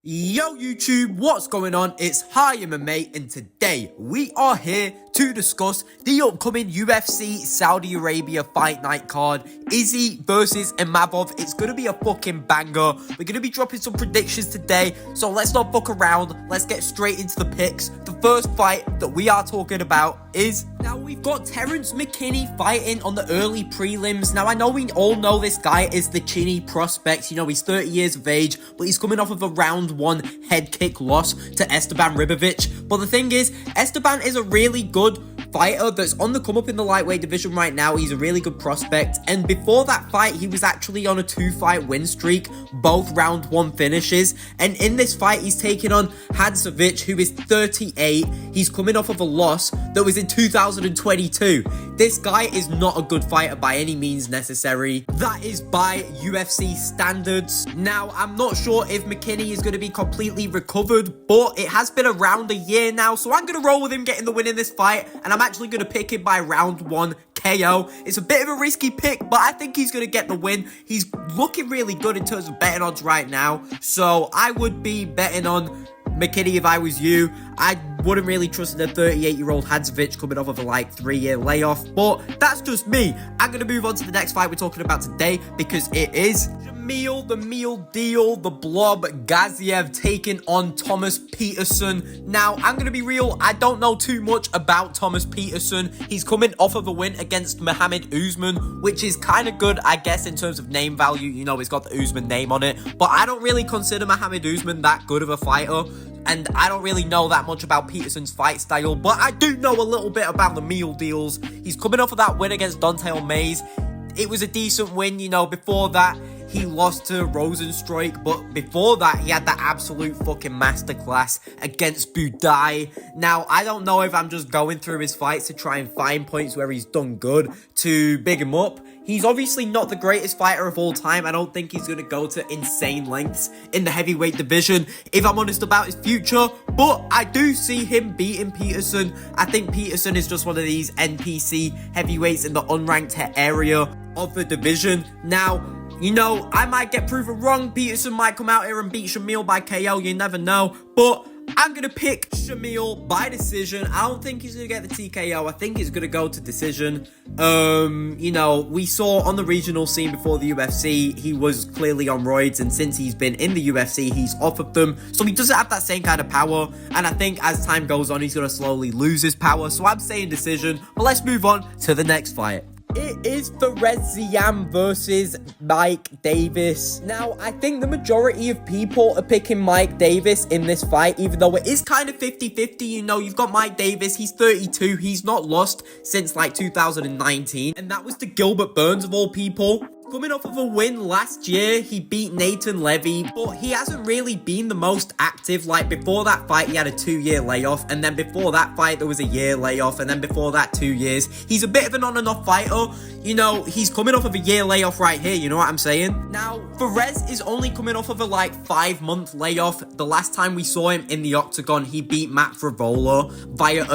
Yo YouTube, what's going on? It's HIGHMMA and today we are here to discuss the upcoming UFC Saudi Arabia fight night card. Izzy versus Imavov. It's going to be a fucking banger. We're going to be dropping some predictions today, so let's not fuck around. Let's get straight into the picks. The first fight that we are talking about is... Now we've got Terrence McKinney fighting on the early prelims. Now I know we all know this guy is the chinny prospect. You know, he's 30 years of age, but he's coming off of a round 1 head kick loss to Esteban Ribovic. But the thing is, Esteban is a really good fighter that's on the come up in the lightweight division right now. He's a really good prospect, and before that fight he was actually on a 2-fight win streak, both round 1 finishes. And in this fight he's taking on Hadzovic, who is 38. He's coming off of a loss that was in 2022. This guy is not a good fighter by any means necessary. That is by UFC standards. Now I'm not sure if McKinney is going to be completely recovered, but it has been around a year now, so I'm going to roll with him getting the win in this fight, and I'm actually going to pick him by round 1 KO. It's a bit of a risky pick, but I think he's going to get the win. He's looking really good in terms of betting odds right now, so I would be betting on McKinney if I was you. I wouldn't really trust the 38-year-old Hadzovic coming off of a 3-year layoff, but that's just me. I'm going to move on to the next fight we're talking about today, because it is Jamil the Meal Deal, the Blob Gaziev taking on Thomas Peterson. Now, I'm going to be real, I don't know too much about Thomas Peterson. He's coming off of a win against Muhammad Usman, which is kind of good, I guess, in terms of name value. You know, it's got the Usman name on it, but I don't really consider Muhammad Usman that good of a fighter, and I don't really know that much about Peterson's fight style, but I do know a little bit about the meal deals. He's coming off of that win against Don'Tale Mayes. It was a decent win, you know. Before that, he lost to Rosenstruik, but before that, he had that absolute fucking masterclass against Budai. Now, I don't know if I'm just going through his fights to try and find points where he's done good to big him up. He's obviously not the greatest fighter of all time. I don't think he's going to go to insane lengths in the heavyweight division, if I'm honest about his future, but I do see him beating Peterson. I think Peterson is just one of these NPC heavyweights in the unranked area of the division. Now, you know, I might get proven wrong. Peterson might come out here and beat Jamil by KO. You never know. But I'm going to pick Jamil by decision. I don't think he's going to get the TKO. I think he's going to go to decision. You know, we saw on the regional scene before the UFC, he was clearly on roids. And since he's been in the UFC, he's off of them. So he doesn't have that same kind of power. And I think as time goes on, he's going to slowly lose his power. So I'm saying decision. But let's move on to the next fight. It is Fares Ziam versus Mike Davis. Now, I think the majority of people are picking Mike Davis in this fight, even though it is kind of 50-50. You know, you've got Mike Davis, he's 32, he's not lost since 2019, and that was to Gilbert Burns of all people. Coming off of a win last year, he beat Nathan Levy, but he hasn't really been the most active. Before that fight, he had a 2-year layoff, and then before that fight, there was a year layoff, and then before that, 2 years. He's a bit of an on and off fighter. You know, he's coming off of a year layoff right here, you know what I'm saying? Now, Fares is only coming off of a 5-month layoff. The last time we saw him in the octagon, he beat Matt Frivola via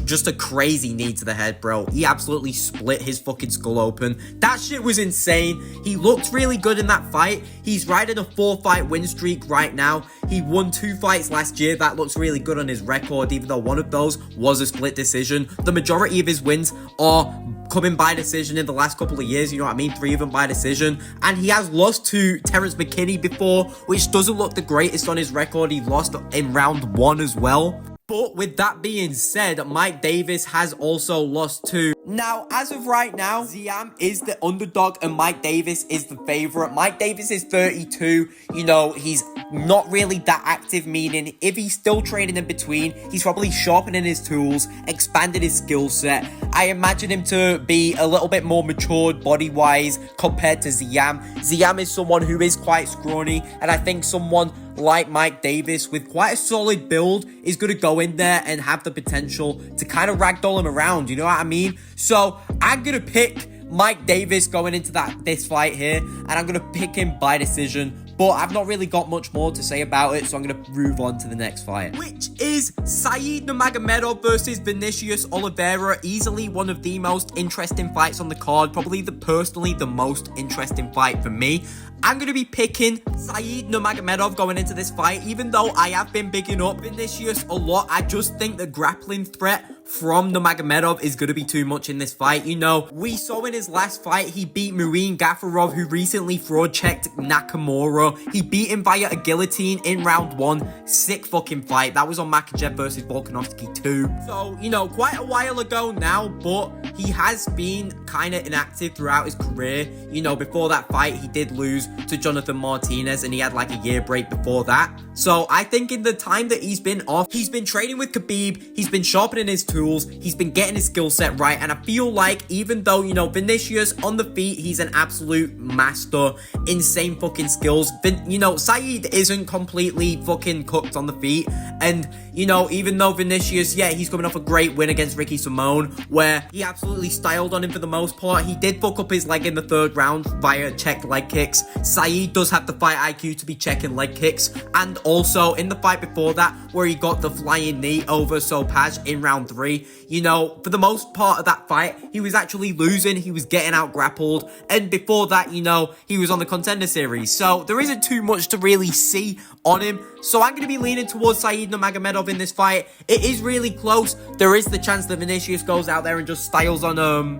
just a crazy knee to the head, bro. He absolutely split his fucking skull open. That shit was insane. He looked really good in that fight. He's riding a 4-fight win streak right now. He won 2 fights last year. That looks really good on his record, even though one of those was a split decision. The majority of his wins are coming by decision in the last couple of years, you know what I mean? 3 of them by decision. And he has lost to Terrence McKinney before, which doesn't look the greatest on his record. He lost in round 1 as well. But with that being said, Mike Davis has also lost to... Now, as of right now, Ziam is the underdog and Mike Davis is the favorite. Mike Davis is 32. You know, he's not really that active, meaning if he's still training in between, he's probably sharpening his tools, expanded his skill set. I imagine him to be a little bit more matured body-wise compared to Ziam. Ziam is someone who is quite scrawny, and I think someone like Mike Davis with quite a solid build is going to go in there and have the potential to kind of ragdoll him around, you know what I mean? So I'm going to pick Mike Davis going into this fight here, and I'm going to pick him by decision. But I've not really got much more to say about it, so I'm going to move on to the next fight, which is Saeed Nurmagomedov versus Vinicius Oliveira. Easily one of the most interesting fights on the card. Probably personally the most interesting fight for me. I'm going to be picking Saeed Nurmagomedov going into this fight. Even though I have been bigging up Vinicius a lot, I just think the grappling threat from Nurmagomedov is going to be too much in this fight. You know, we saw in his last fight, he beat Marine Gafarov, who recently fraud-checked Nakamura. He beat him via a guillotine in round 1. Sick fucking fight. That was on Makachev versus Volkanovski 2. So, you know, quite a while ago now, but he has been kind of inactive throughout his career. You know, before that fight, he did lose to Jonathan Martinez, and he had like a year break before that. So I think in the time that he's been off, he's been training with Khabib, he's been sharpening his tools, he's been getting his skill set right, and I feel like even though, you know, Vinicius on the feet, he's an absolute master, insane fucking skills. You know, Saeed isn't completely fucking cooked on the feet, and, you know, even though Vinicius, yeah, he's coming off a great win against Ricky Simone, where he absolutely styled on him for the most part. He did fuck up his leg in the 3rd round via checked leg kicks. Saeed does have the fight IQ to be checking leg kicks, and also in the fight before that, where he got the flying knee over Sopaj in round 3, you know, for the most part of that fight, he was actually losing, he was getting out grappled, and before that, you know, he was on the Contender Series, so there isn't too much to really see on him. So I'm going to be leaning towards Saeed Nurmagomedov in this fight. It is really close. There is the chance that Vinicius goes out there and just styles on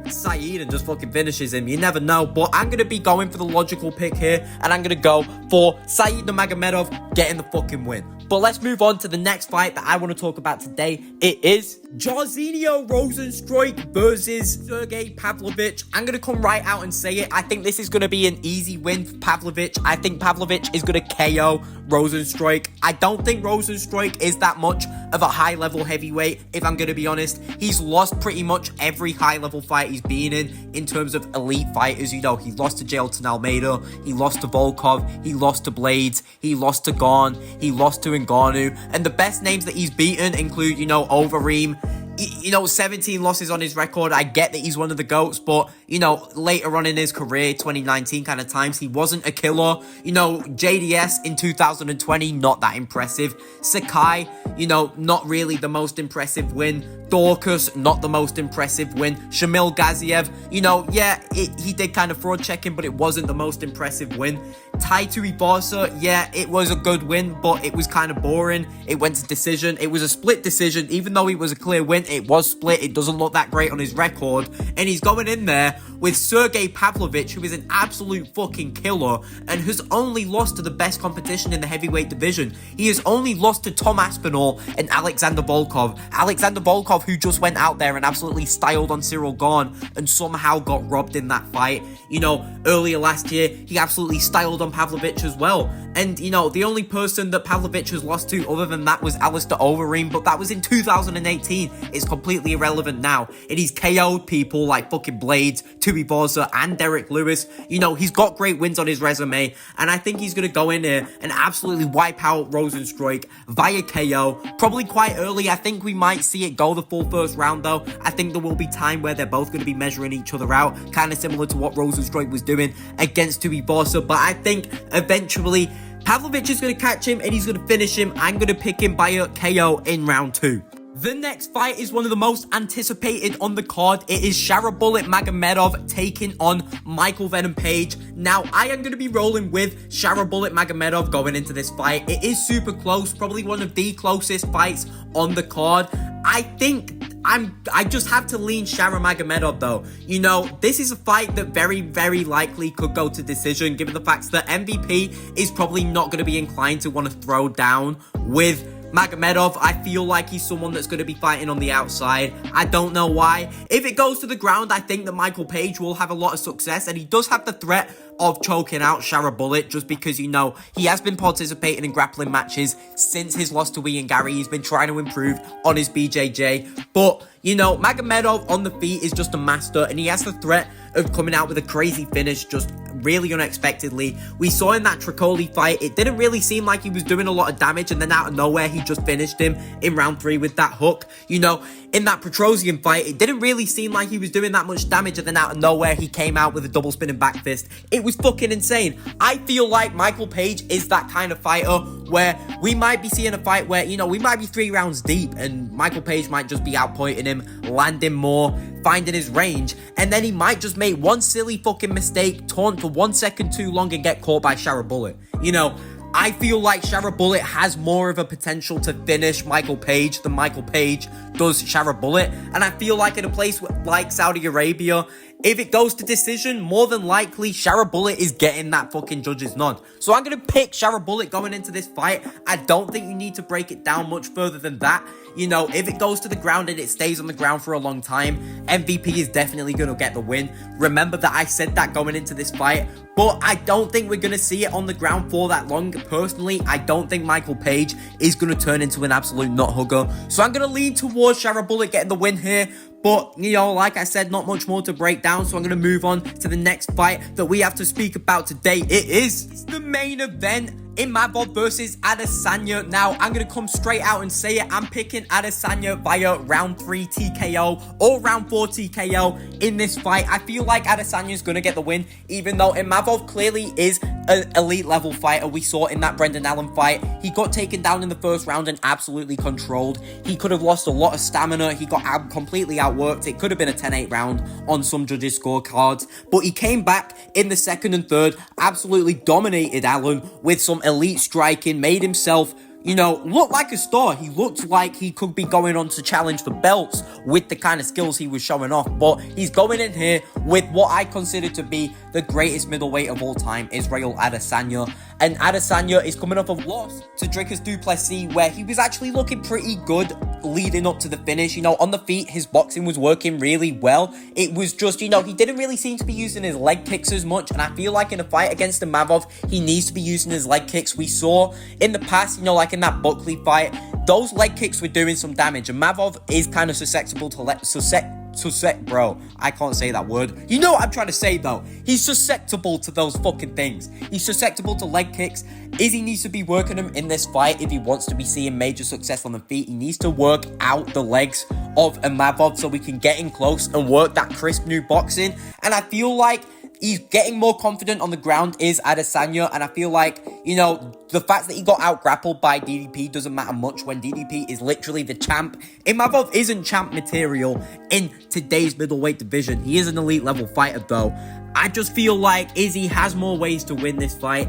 Saeed and just fucking finishes him. You never know. But I'm going to be going for the logical pick here, and I'm going to go for Saeed Nurmagomedov getting the fucking win. But let's move on to the next fight that I want to talk about today. It is Jairzinho Rozenstruik versus Sergey Pavlovich. I'm going to come right out and say it. I think this is going to be an easy win for Pavlovich. I think Pavlovich is going to KO Rozenstruik. I don't think Rozenstruik is that much of a high-level heavyweight, if I'm going to be honest. He's lost pretty much every high-level fight he's been in terms of elite fighters. You know, he lost to Jailton Almeida, he lost to Volkov, he lost to Blades, he lost to Gon, he lost to Ngannou, and the best names that he's beaten include, you know, Overeem. You know, 17 losses on his record. I get that he's one of the GOATs, but, you know, later on in his career, 2019 kind of times, he wasn't a killer. You know, JDS in 2020, not that impressive. Sakai, you know, not really the most impressive win. Dorcas, not the most impressive win. Shamil Gaziev, you know, yeah, he did kind of fraud checking, but it wasn't the most impressive win. Tai Tuivasa, yeah, it was a good win, but it was kind of boring. It went to decision. It was a split decision. Even though it was a clear win, it was split. It doesn't look that great on his record. And he's going in there with Sergey Pavlovich, who is an absolute fucking killer and has only lost to the best competition in the heavyweight division. He has only lost to Tom Aspinall and Alexander Volkov. Alexander Volkov, who just went out there and absolutely styled on Cyril Gane and somehow got robbed in that fight. You know, earlier last year, he absolutely styled on Pavlovich as well. And, you know, the only person that Pavlovich has lost to other than that was Alistair Overeem, but that was in 2018. It's completely irrelevant now. And he's KO'd people like fucking Blades, Tuivasa, and Derek Lewis. You know, he's got great wins on his resume, and I think he's going to go in here and absolutely wipe out Rozenstruik via KO. Probably quite early. I think we might see it go the full first round, though. I think there will be time where they're both going to be measuring each other out, kind of similar to what Rozenstruik was doing against Tuivasa. But I think eventually Pavlovich is going to catch him and he's going to finish him. I'm going to pick him by a KO in round 2. The next fight is one of the most anticipated on the card. It is Sharabullet Magomedov taking on Michael Venom Page. Now, I am going to be rolling with Sharabullet Magomedov going into this fight. It is super close, probably one of the closest fights on the card. I think I just have to lean Shara Magomedov though. You know, this is a fight that very, very likely could go to decision, given the fact that MVP is probably not going to be inclined to want to throw down with Magomedov. I feel like he's someone that's going to be fighting on the outside. I don't know why. If it goes to the ground, I think that Michael Page will have a lot of success, and he does have the threat of choking out Sharabullet just because, you know, he has been participating in grappling matches since his loss to Ian Gary. He's been trying to improve on his BJJ, but, you know, Magomedov on the feet is just a master, and he has the threat of coming out with a crazy finish just really unexpectedly. We saw in that Tricoli fight, it didn't really seem like he was doing a lot of damage, and then out of nowhere, he just finished him in round 3 with that hook. You know, in that Petrosian fight, it didn't really seem like he was doing that much damage, and then out of nowhere, he came out with a double spinning back fist. It was fucking insane. I feel like Michael Page is that kind of fighter where we might be seeing a fight where, you know, we might be 3 rounds deep and Michael Page might just be outpointing him, landing more, finding his range, and then he might just make one silly fucking mistake, taunt for 1 second too long and get caught by Shara Bullet. You know, I feel like Shara Bullet has more of a potential to finish Michael Page than Michael Page does Shara Bullet. And I feel like in a place like Saudi Arabia, if it goes to decision, more than likely Shara Bullet is getting that fucking judge's nod. So I'm going to pick Shara Bullet going into this fight. I don't think you need to break it down much further than that. You know, if it goes to the ground and it stays on the ground for a long time, MVP is definitely going to get the win. Remember that I said that going into this fight, but I don't think we're going to see it on the ground for that long. Personally, I don't think Michael Page is going to turn into an absolute nut hugger. So I'm going to lean towards Shara Bullet getting the win here. But, you know, like I said, not much more to break down, so I'm going to move on to the next fight that we have to speak about today. It is the main event, HIGHMMA versus Adesanya. Now, I'm going to come straight out and say it. I'm picking Adesanya via round 3 TKO or round 4 TKO in this fight. I feel like Adesanya is going to get the win, even though HIGHMMA clearly is an elite level fighter. We saw in that Brendan Allen fight, he got taken down in the first round and absolutely controlled. He could have lost a lot of stamina. He got completely outworked. It could have been a 10-8 round on some judges' scorecards, but he came back in the second and third, absolutely dominated Allen with some elite striking, made himself, you know, look like a star. He looked like he could be going on to challenge for belts with the kind of skills he was showing off. But he's going in here with what I consider to be the greatest middleweight of all time, Israel Adesanya. And Adesanya is coming off a loss to Dricus du Plessis, where he was actually looking pretty good leading up to the finish. You know, on the feet, his boxing was working really well. It was just, you know, he didn't really seem to be using his leg kicks as much. And I feel like in a fight against HIGHMMA, he needs to be using his leg kicks. We saw in the past, you know, like in that Buckley fight, those leg kicks were doing some damage. And HIGHMMA is kind of susceptible to bro, I can't say that word. You know what I'm trying to say though. He's susceptible to those fucking things. He's susceptible to leg kicks. Izzy needs to be working him in this fight if he wants to be seeing major success on the feet. He needs to work out the legs of HIGHMMA so we can get in close and work that crisp new boxing. And I feel like he's getting more confident on the ground is Adesanya, and I feel like, you know, the fact that he got out-grappled by DDP doesn't matter much when DDP is literally the champ. HIGHMMA isn't champ material in today's middleweight division. He is an elite level fighter though. I just feel like Izzy has more ways to win this fight.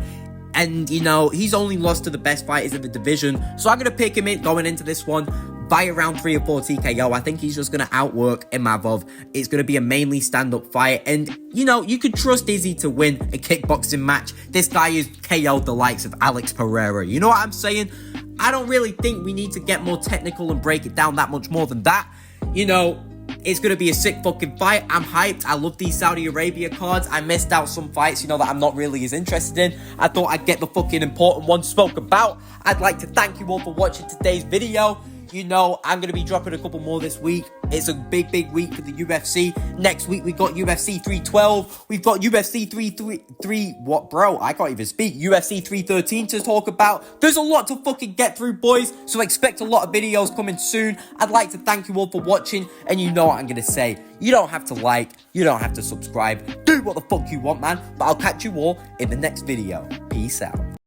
And, you know, he's only lost to the best fighters in the division. So I'm going to pick him in going into this one via round 3 or 4 TKO. I think he's just going to outwork HIGHMMA. It's going to be a mainly stand-up fight. And, you know, you could trust Izzy to win a kickboxing match. This guy is KO'd the likes of Alex Pereira. You know what I'm saying? I don't really think we need to get more technical and break it down that much more than that. You know, it's going to be a sick fucking fight. I'm hyped. I love these Saudi Arabia cards. I missed out some fights, you know, that I'm not really as interested in. I thought I'd get the fucking important ones spoke about. I'd like to thank you all for watching today's video. You know, I'm going to be dropping a couple more this week. It's a big week for the UFC. Next week, we got UFC 312. We've got UFC 3 what, bro? I can't even speak. UFC 313 to talk about. There's a lot to fucking get through, boys. So expect a lot of videos coming soon. I'd like to thank you all for watching. And you know what I'm going to say. You don't have to like. You don't have to subscribe. Do what the fuck you want, man. But I'll catch you all in the next video. Peace out.